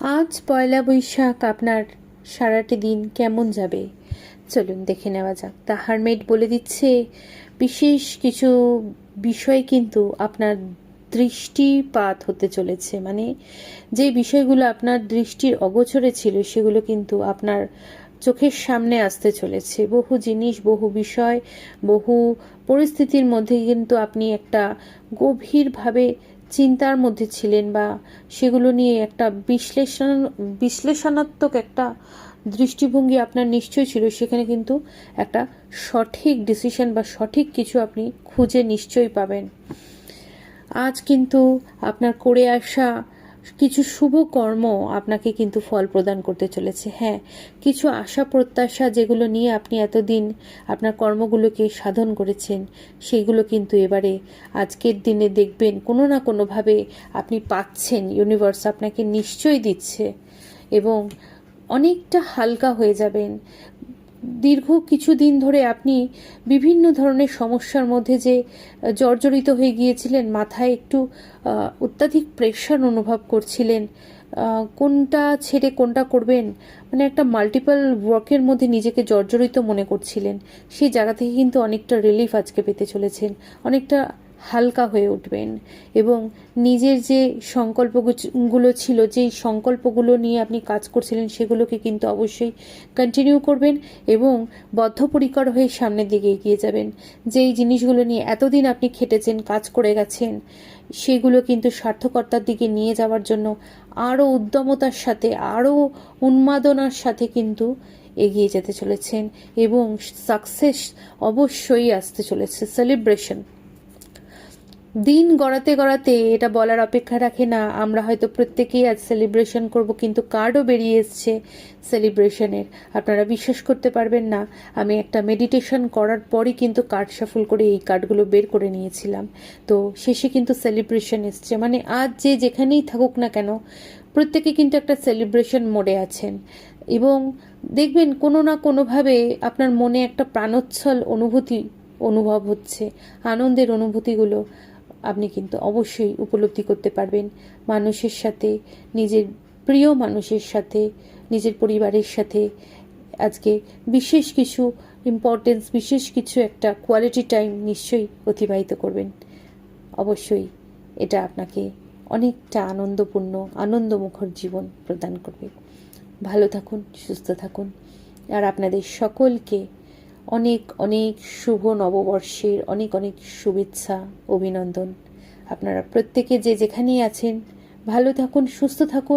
আজ পয়লা বৈশাখ, আপনার সারাটি দিন কেমন যাবে চলুন দেখে নেওয়া যাক। দ্য হারমেট বলে দিচ্ছে বিশেষ কিছু বিষয় কিন্তু আপনার দৃষ্টিপাত হতে চলেছে, মানে যে বিষয়গুলো আপনার দৃষ্টির অগোচরে ছিল সেগুলো কিন্তু আপনার চোখের সামনে আসতে চলেছে। বহু জিনিস, বহু বিষয়, বহু পরিস্থিতির মধ্যে কিন্তু আপনি একটা গভীরভাবে চিন্তার মধ্যে ছিলেন, বা সেগুলো নিয়ে একটা বিশ্লেষণাত্মক একটা দৃষ্টিভঙ্গি আপনার নিশ্চয়ই ছিল। সেখানে কিন্তু একটা সঠিক ডিসিশন বা সঠিক কিছু আপনি খুঁজে নিশ্চয়ই পাবেন। আজ কিন্তু আপনার করে আসা কিছু শুভ কর্ম আপনাকে কিন্তু ফল প্রদান করতে চলেছে। হ্যাঁ, কিছু আশা প্রত্যাশা যেগুলো নিয়ে আপনি এতদিন আপনার কর্মগুলোকে সাধন করেছেন, সেইগুলো কিন্তু এবারে আজকের দিনে দেখবেন কোনো না কোনোভাবে আপনি পাচ্ছেন। ইউনিভার্স আপনাকে নিশ্চয়ই দিচ্ছে এবং অনেকটা হালকা হয়ে যাবেন। দীর্ঘ কিছুদিন ধরে আপনি বিভিন্ন ধরনের সমস্যার মধ্যে যে জর্জরিত হয়ে গিয়েছিলেন, মাথায় একটু অত্যাধিক প্রেশার অনুভব করছিলেন, কোনটা ছেড়ে কোনটা করবেন, মানে একটা মাল্টিপল ওয়ার্কের মধ্যে নিজেকে জর্জরিত মনে করছিলেন, সেই জায়গা থেকে কিন্তু অনেকটা রিলিফ আজকে পেতে চলেছেন, অনেকটা হালকা হয়ে উঠবেন এবং নিজের যে সংকল্পগুলো ছিল, যেই সংকল্পগুলো নিয়ে আপনি কাজ করছিলেন, সেগুলোকে কিন্তু অবশ্যই কন্টিনিউ করবেন এবং বদ্ধপরিকর হয়ে সামনের দিকে এগিয়ে যাবেন। যেই জিনিসগুলো নিয়ে এতদিন আপনি খেটেছেন, কাজ করে গেছেন, সেগুলো কিন্তু সার্থকতার দিকে নিয়ে যাওয়ার জন্য আরও উদ্যমতার সাথে, আরও উন্মাদনার সাথে কিন্তু এগিয়ে যেতে চলেছেন এবং সাকসেস অবশ্যই আসতে চলেছে। সেলিব্রেশন দিন গড়াতে গড়াতে এটা বলার অপেক্ষা রাখে না। আমরা হয়তো প্রত্যেকেই আজ সেলিব্রেশন করব, কিন্তু কার্ডও বেরিয়ে এসছে সেলিব্রেশনের। আপনারা বিশ্বাস করতে পারবেন না, আমি একটা মেডিটেশন করার পরই কিন্তু কার্ড শাফল করে এই কার্ডগুলো বের করে নিয়েছিলাম। তো শেষে কিন্তু সেলিব্রেশন এসছে, মানে আজ যে যেখানেই থাকুক না কেন প্রত্যেকে কিন্তু একটা সেলিব্রেশন মোডে আছেন এবং দেখবেন কোনো না কোনোভাবে আপনার মনে একটা প্রাণোচ্ছল অনুভব হচ্ছে। আনন্দের অনুভূতিগুলো আপনি কিন্তু অবশ্যই উপলব্ধি করতে পারবেন। মানুষের সাথে, নিজের প্রিয় মানুষের সাথে, নিজের পরিবারের সাথে আজকে বিশেষ কিছু ইম্পর্টেন্স, বিশেষ কিছু একটা কোয়ালিটি টাইম নিশ্চয়ই অতিবাহিত করবেন। অবশ্যই এটা আপনাকে অনেকটা আনন্দমুখর জীবন প্রদান করবে। ভালো থাকুন, সুস্থ থাকুন, আর আপনাদের সকলকে অনেক অনেক শুভ নববর্ষের অনেক অনেক শুভেচ্ছা, অভিনন্দন। আপনারা প্রত্যেকে যে যেখানেই আছেন ভালো থাকুন, সুস্থ থাকুন।